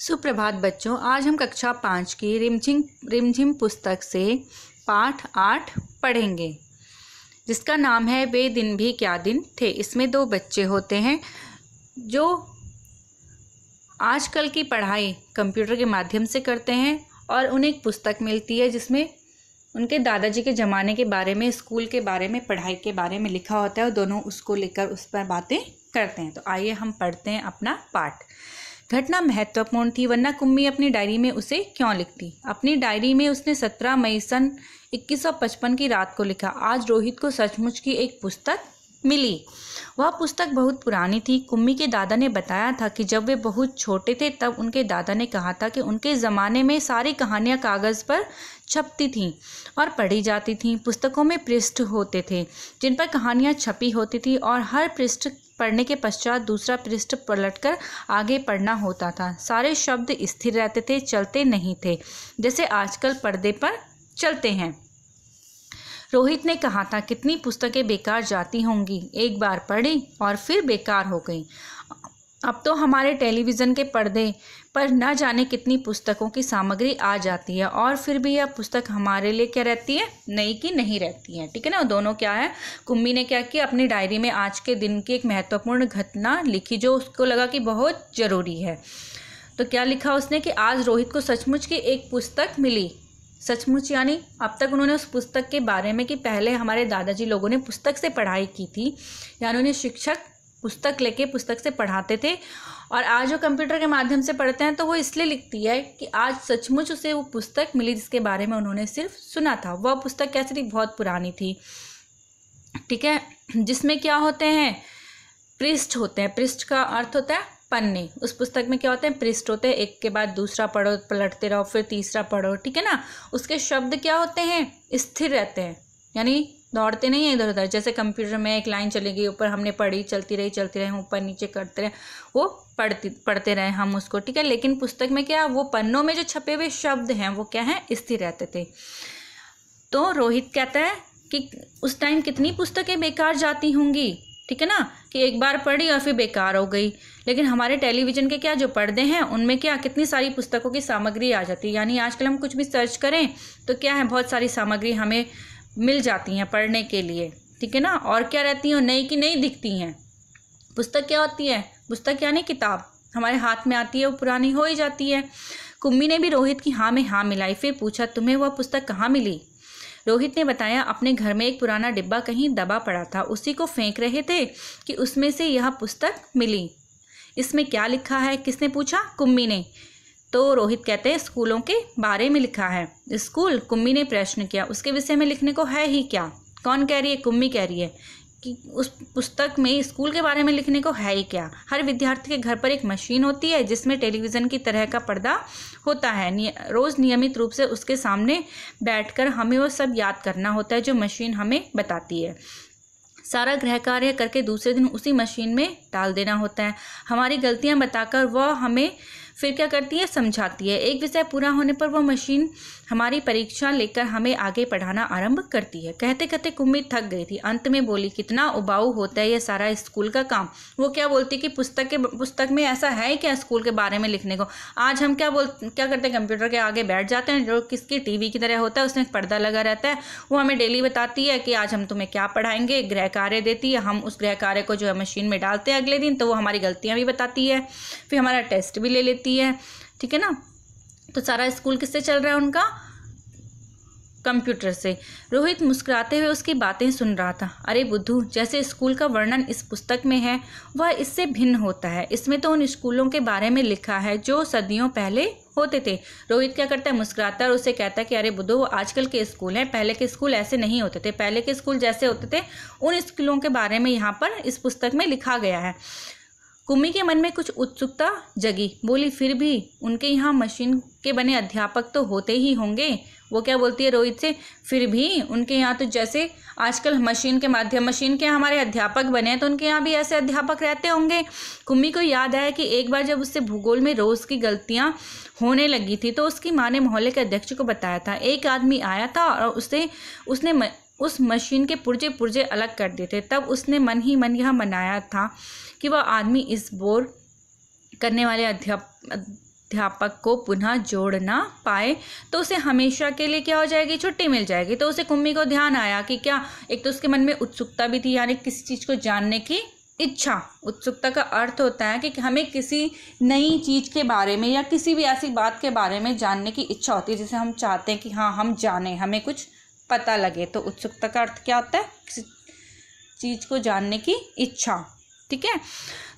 सुप्रभात बच्चों, आज हम कक्षा 5 की रिमझिम पुस्तक से पाठ 8 पढ़ेंगे, जिसका नाम है वे दिन भी क्या दिन थे। इसमें 2 बच्चे होते हैं जो आजकल की पढ़ाई कंप्यूटर के माध्यम से करते हैं और उन्हें एक पुस्तक मिलती है जिसमें उनके दादाजी के ज़माने के बारे में, स्कूल के बारे में, पढ़ाई के बारे में लिखा होता है और दोनों उसको लेकर उस पर बातें करते हैं। तो आइए हम पढ़ते हैं अपना पाठ। घटना महत्वपूर्ण थी, वरना कुम्मी अपनी डायरी में उसे क्यों लिखती। अपनी डायरी में उसने 17 मई सन 2155 की रात को लिखा, आज रोहित को सचमुच की एक पुस्तक मिली। वह पुस्तक बहुत पुरानी थी। कुम्मी के दादा ने बताया था कि जब वे बहुत छोटे थे तब उनके दादा ने कहा था कि उनके ज़माने में सारी कहानियाँ कागज़ पर छपती थीं और पढ़ी जाती थीं। पुस्तकों में पृष्ठ होते थे जिन पर कहानियाँ छपी होती थी और हर पृष्ठ पढ़ने के पश्चात दूसरा पृष्ठ पलटकर आगे पढ़ना होता था। सारे शब्द स्थिर रहते थे, चलते नहीं थे जैसे आजकल पर्दे पर चलते हैं। रोहित ने कहा था, कितनी पुस्तकें बेकार जाती होंगी, एक बार पढ़ी और फिर बेकार हो गई। अब तो हमारे टेलीविज़न के पर्दे पर न जाने कितनी पुस्तकों की सामग्री आ जाती है और फिर भी यह पुस्तक हमारे लिए क्या रहती है, नई की नहीं रहती है। ठीक है ना। दोनों क्या है, कुम्मी ने क्या किया, अपनी डायरी में आज के दिन की एक महत्वपूर्ण घटना लिखी जो उसको लगा कि बहुत ज़रूरी है। तो क्या लिखा उसने कि आज रोहित को सचमुच की एक पुस्तक मिली। सचमुच यानी अब तक उन्होंने उस पुस्तक के बारे में कि पहले हमारे दादाजी लोगों ने पुस्तक से पढ़ाई की थी, यानी उन्हें शिक्षक पुस्तक लेके पुस्तक से पढ़ाते थे और आज वो कंप्यूटर के माध्यम से पढ़ते हैं। तो वो इसलिए लिखती है कि आज सचमुच उसे वो पुस्तक मिली जिसके बारे में उन्होंने सिर्फ सुना था। वह पुस्तक कैसी थी, बहुत पुरानी थी। ठीक है, जिसमें क्या होते हैं, पृष्ठ होते हैं। पृष्ठ का अर्थ होता है पन्ने। उस पुस्तक में क्या होते हैं, पृष्ठ होते हैं, एक के बाद दूसरा पढ़ो, पलटते रहो, फिर तीसरा पढ़ो। ठीक है ना। उसके शब्द क्या होते हैं, स्थिर रहते हैं, यानी दौड़ते नहीं है इधर उधर। जैसे कंप्यूटर में एक लाइन चलेगी, ऊपर हमने पढ़ी, चलती रही, ऊपर नीचे करते रहे, वो पढ़ते रहे हम उसको। ठीक है। लेकिन पुस्तक में क्या, वो पन्नों में जो छपे हुए शब्द हैं वो क्या हैं, स्थिर रहते थे। तो रोहित कहता है कि उस टाइम कितनी पुस्तकें बेकार जाती होंगी। ठीक है ना, कि एक बार पढ़ी और फिर बेकार हो गई। लेकिन हमारे टेलीविज़न के क्या जो पर्दे हैं उनमें क्या कितनी सारी पुस्तकों की सामग्री आ जाती है। यानी आजकल हम कुछ भी सर्च करें तो क्या है, बहुत सारी सामग्री हमें मिल जाती हैं पढ़ने के लिए। ठीक है ना। और क्या रहती हैं, नई की नई दिखती हैं। पुस्तक क्या होती है, पुस्तक यानी किताब हमारे हाथ में आती है, वो पुरानी हो ही जाती है। कुम्मी ने भी रोहित की हाँ में हाँ मिलाई, फिर पूछा, तुम्हें वह पुस्तक कहाँ मिली। रोहित ने बताया, अपने घर में एक पुराना डिब्बा कहीं दबा पड़ा था, उसी को फेंक रहे थे कि उसमें से यह पुस्तक मिली। इसमें क्या लिखा है, किसने पूछा, कुम्मी ने। तो रोहित कहते हैं, स्कूलों के बारे में लिखा है। स्कूल, कुम्मी ने प्रश्न किया, उसके विषय में लिखने को है ही क्या। कौन कह रही है, कुम्मी कह रही है कि उस पुस्तक में स्कूल के बारे में लिखने को है ही क्या। हर विद्यार्थी के घर पर एक मशीन होती है जिसमें टेलीविज़न की तरह का पर्दा होता है। रोज़ नियमित रूप से उसके सामने बैठकर हमें वो सब याद करना होता है जो मशीन हमें बताती है। सारा गृह कार्य करके दूसरे दिन उसी मशीन में डाल देना होता है। हमारी गलतियां बताकर वह हमें फिर क्या करती है, समझाती है। एक विषय पूरा होने पर वह मशीन हमारी परीक्षा लेकर हमें आगे पढ़ाना आरंभ करती है। कहते कहते कुम्मी थक गई थी, अंत में बोली, कितना उबाऊ होता है यह सारा स्कूल का काम। वो क्या बोलती कि पुस्तक में ऐसा है क्या स्कूल के बारे में लिखने को। आज हम क्या करते हैं, कंप्यूटर के आगे बैठ जाते हैं, जो किसकी टीवी की तरह होता है, उसमें एक पर्दा लगा रहता है, वो हमें डेली बताती है कि आज हम तुम्हें क्या पढ़ाएंगे, गृह कार्य देती है। हम उस गृह कार्य को जो है मशीन में डालते हैं अगले दिन, तो वो हमारी गलतियाँ भी बताती है, फिर हमारा टेस्ट भी ले लेती है। ठीक है ना। तो सारा स्कूल किससे चल रहा है उनका, कंप्यूटर से। रोहित मुस्कुराते हुए उसकी बातें सुन रहा था। अरे बुद्धू, जैसे स्कूल का वर्णन इस पुस्तक में है वह इससे भिन्न होता है। इसमें तो उन स्कूलों के बारे में लिखा है जो सदियों पहले होते थे। रोहित क्या करता है, मुस्कुराता है और उसे कहता है कि अरे बुद्धू, वो आजकल के स्कूल हैं, पहले के स्कूल ऐसे नहीं होते थे। पहले के स्कूल जैसे होते थे उन स्कूलों के बारे में यहाँ पर इस पुस्तक में लिखा गया है। कुम्मी के मन में कुछ उत्सुकता जगी, बोली, फिर भी उनके यहाँ मशीन के बने अध्यापक तो होते ही होंगे। वो क्या बोलती है रोहित से, फिर भी उनके यहाँ तो जैसे आजकल मशीन के हमारे अध्यापक बने हैं तो उनके यहाँ भी ऐसे अध्यापक रहते होंगे। कुम्मी को याद आया कि एक बार जब उससे भूगोल में रोज़ की गलतियाँ होने लगी थी तो उसकी माँ ने मोहल्ले के अध्यक्ष को बताया था। एक आदमी आया था और उसने उस मशीन के पुर्जे अलग कर दिए थे। तब उसने मन ही मन यह मनाया था कि वह आदमी इस बोर करने वाले अध्यापक को पुनः जोड़ ना पाए तो उसे हमेशा के लिए क्या हो जाएगी, छुट्टी मिल जाएगी। तो उसे कुम्मी को ध्यान आया कि क्या, एक तो उसके मन में उत्सुकता भी थी, यानी किसी चीज़ को जानने की इच्छा। उत्सुकता का अर्थ होता है कि हमें किसी नई चीज़ के बारे में या किसी भी ऐसी बात के बारे में जानने की इच्छा होती है जिसे हम चाहते हैं कि हाँ हम जानें, हमें कुछ पता लगे। तो उत्सुकता का अर्थ क्या होता है, किसी चीज़ को जानने की इच्छा। ठीक है।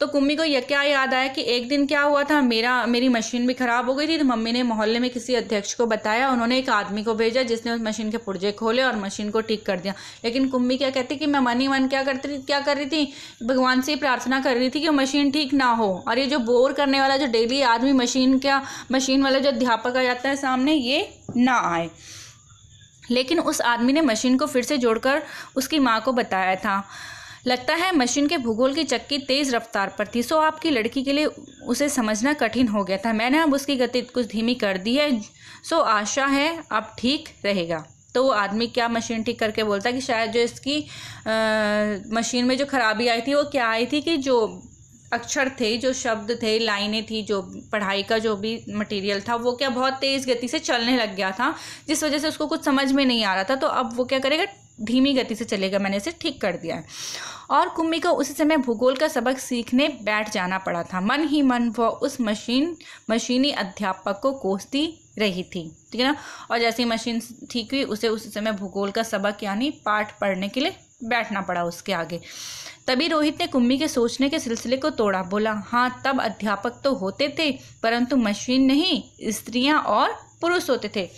तो कुम्मी को यह क्या याद आया कि एक दिन क्या हुआ था, मेरी मशीन भी ख़राब हो गई थी। तो मम्मी ने मोहल्ले में किसी अध्यक्ष को बताया, उन्होंने एक आदमी को भेजा जिसने उस मशीन के पुर्जे खोले और मशीन को ठीक कर दिया। लेकिन कुम्मी क्या कहती कि मैं मन ही मन क्या कर रही थी, भगवान से ही प्रार्थना कर रही थी कि वो मशीन ठीक ना हो, और ये जो बोर करने वाला जो डेली आदमी मशीन वाला जो अध्यापक आ जाता है सामने, ये ना आए। लेकिन उस आदमी ने मशीन को फिर से जोड़कर उसकी माँ को बताया था। लगता है मशीन के भूगोल की चक्की तेज़ रफ्तार पर थी, सो आपकी लड़की के लिए उसे समझना कठिन हो गया था। मैंने अब उसकी गति कुछ धीमी कर दी है, सो आशा है अब ठीक रहेगा। तो वो आदमी क्या मशीन ठीक करके बोलता है कि शायद जो इसकी मशीन में जो खराबी आई थी वो क्या आई थी कि जो अक्षर थे, जो शब्द थे, लाइनें थी, जो पढ़ाई का जो भी मटेरियल था वो क्या बहुत तेज़ गति से चलने लग गया था, जिस वजह से उसको कुछ समझ में नहीं आ रहा था। तो अब वो क्या करेगा, धीमी गति से चलेगा। मैंने इसे ठीक कर दिया है। और कुम्मी को उसी समय भूगोल का सबक सीखने बैठ जाना पड़ा था। मन ही मन वह उस मशीनी अध्यापक को कोसती रही थी। ठीक है ना। और जैसे ही मशीन ठीक हुई उसे उसी समय भूगोल का सबक यानी पाठ पढ़ने के लिए बैठना पड़ा उसके आगे। तभी रोहित ने कुम्मी के सोचने के सिलसिले को तोड़ा। बोला, हाँ तब अध्यापक तो होते थे परंतु मशीन नहीं, स्त्रियाँ और पुरुष होते थे।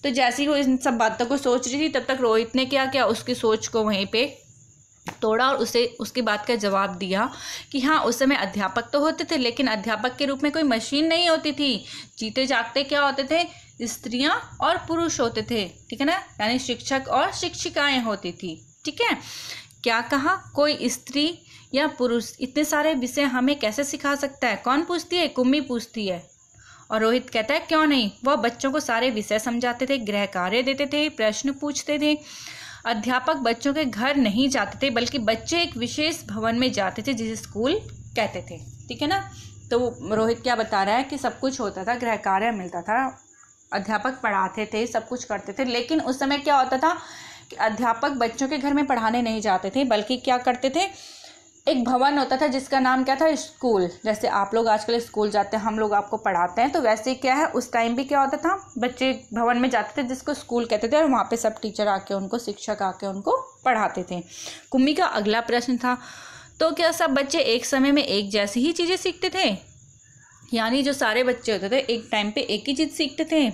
तो जैसे ही वो इन सब बातों को सोच रही थी तब तक रोहित ने क्या किया, उसकी सोच को वहीं पे तोड़ा और उसे उसकी बात का जवाब दिया कि हाँ उस समय अध्यापक तो होते थे लेकिन अध्यापक के रूप में कोई मशीन नहीं होती थी। जीते जागते क्या होते थे, स्त्रियाँ और पुरुष होते थे। ठीक है ना, यानी शिक्षक और शिक्षिकाएं होती थी। ठीक है। क्या कहा, कोई स्त्री या पुरुष, इतने सारे विषय हमें कैसे सिखा सकता है? कौन पूछती है? कुम्मी पूछती है। और रोहित कहता है क्यों नहीं, वह बच्चों को सारे विषय समझाते थे, गृह कार्य देते थे, प्रश्न पूछते थे। अध्यापक बच्चों के घर नहीं जाते थे बल्कि बच्चे एक विशेष भवन में जाते थे जिसे स्कूल कहते थे। ठीक है ना। तो रोहित क्या बता रहा है कि सब कुछ होता था, गृह कार्य मिलता था, अध्यापक पढ़ाते थे, सब कुछ करते थे। लेकिन उस समय क्या होता था कि अध्यापक बच्चों के घर में पढ़ाने नहीं जाते थे बल्कि क्या करते थे, एक भवन होता था जिसका नाम क्या था, स्कूल। जैसे आप लोग आजकल स्कूल जाते हैं, हम लोग आपको पढ़ाते हैं, तो वैसे क्या है उस टाइम भी क्या होता था, बच्चे भवन में जाते थे जिसको स्कूल कहते थे और वहाँ पे सब टीचर आके उनको, शिक्षक आके उनको पढ़ाते थे। कुम्मी का अगला प्रश्न था, तो क्या सब बच्चे एक समय में एक जैसी ही चीज़ें सीखते थे? यानी जो सारे बच्चे होते थे एक टाइम पे एक ही चीज़ सीखते थे?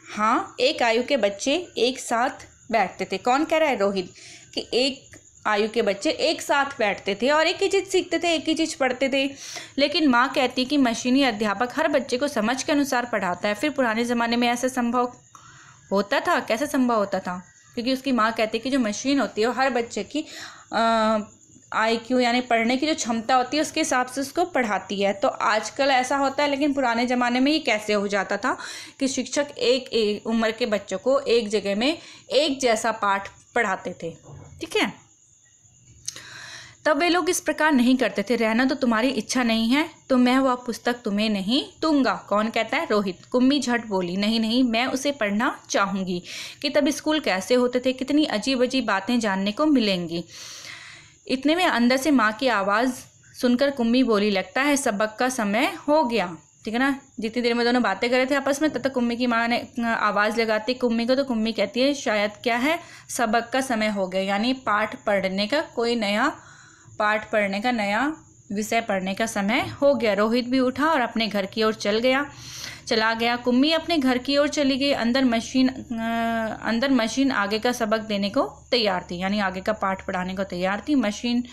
हाँ, एक आयु के बच्चे एक साथ बैठते थे। कौन कह रहा है? रोहित। कि एक आयु के बच्चे एक साथ बैठते थे और एक ही चीज़ सीखते थे, एक ही चीज़ पढ़ते थे। लेकिन माँ कहती कि मशीनी अध्यापक हर बच्चे को समझ के अनुसार पढ़ाता है। फिर पुराने ज़माने में ऐसा संभव होता था? कैसे संभव होता था? क्योंकि उसकी माँ कहती कि जो मशीन होती है वो हर बच्चे की IQ यानी पढ़ने की जो क्षमता होती है उसके हिसाब से उसको पढ़ाती है। तो आजकल ऐसा होता है, लेकिन पुराने ज़माने में ये कैसे हो जाता था कि शिक्षक एक उम्र के बच्चों को एक जगह में एक जैसा पाठ पढ़ाते थे। ठीक है। तब वे लोग इस प्रकार नहीं करते थे। रहना तो तुम्हारी इच्छा नहीं है तो मैं वह पुस्तक तुम्हें नहीं दूंगा। कौन कहता है? रोहित। कुम्मी झट बोली, नहीं नहीं, मैं उसे पढ़ना चाहूँगी कि तब स्कूल कैसे होते थे, कितनी अजीब अजीब बातें जानने को मिलेंगी। इतने में अंदर से माँ की आवाज़ सुनकर कुम्मी बोली, लगता है सबक का समय हो गया। ठीक है ना। जितनी देर में दोनों बातें कर रहे थे आपस में तब तक कुम्मी की माँ ने आवाज़ लगाती कुम्मी को, तो कुम्मी कहती है शायद क्या है, सबक का समय हो गया, यानी पाठ पढ़ने का नया विषय पढ़ने का समय हो गया। रोहित भी उठा और अपने घर की ओर चला गया। कुम्मी अपने घर की ओर चली गई। अंदर मशीन आगे का सबक देने को तैयार थी, यानी आगे का पाठ पढ़ाने को तैयार थी। मशीन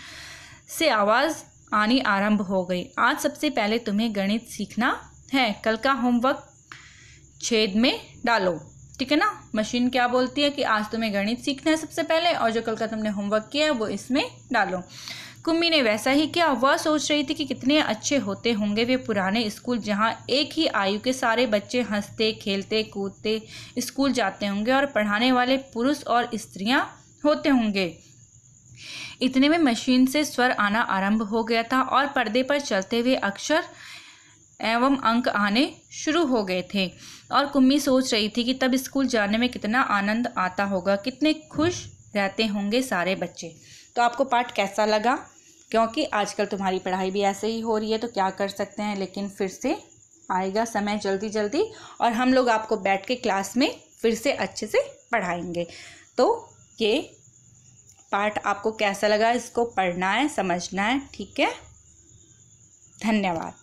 से आवाज़ आनी आरंभ हो गई। आज सबसे पहले तुम्हें गणित सीखना है, कल का होमवर्क छेद में डालो। ठीक है ना। मशीन क्या बोलती है कि आज तुम्हें गणित सीखना है सबसे पहले, और जो कल का तुमने होमवर्क किया है वो इसमें डालो। कुम्मी ने वैसा ही किया। वह सोच रही थी कि कितने अच्छे होते होंगे वे पुराने स्कूल, जहाँ एक ही आयु के सारे बच्चे हंसते खेलते कूदते स्कूल जाते होंगे और पढ़ाने वाले पुरुष और स्त्रियाँ होते होंगे। इतने में मशीन से स्वर आना आरंभ हो गया था और पर्दे पर चलते हुए अक्षर एवं अंक आने शुरू हो गए थे और कुम्मी सोच रही थी कि तब स्कूल जाने में कितना आनंद आता होगा, कितने खुश रहते होंगे सारे बच्चे। तो आपको पाठ कैसा लगा? क्योंकि आजकल तुम्हारी पढ़ाई भी ऐसे ही हो रही है तो क्या कर सकते हैं, लेकिन फिर से आएगा समय जल्दी जल्दी और हम लोग आपको बैठ के क्लास में फिर से अच्छे से पढ़ाएंगे। तो ये पाठ आपको कैसा लगा, इसको पढ़ना है, समझना है, ठीक है। धन्यवाद।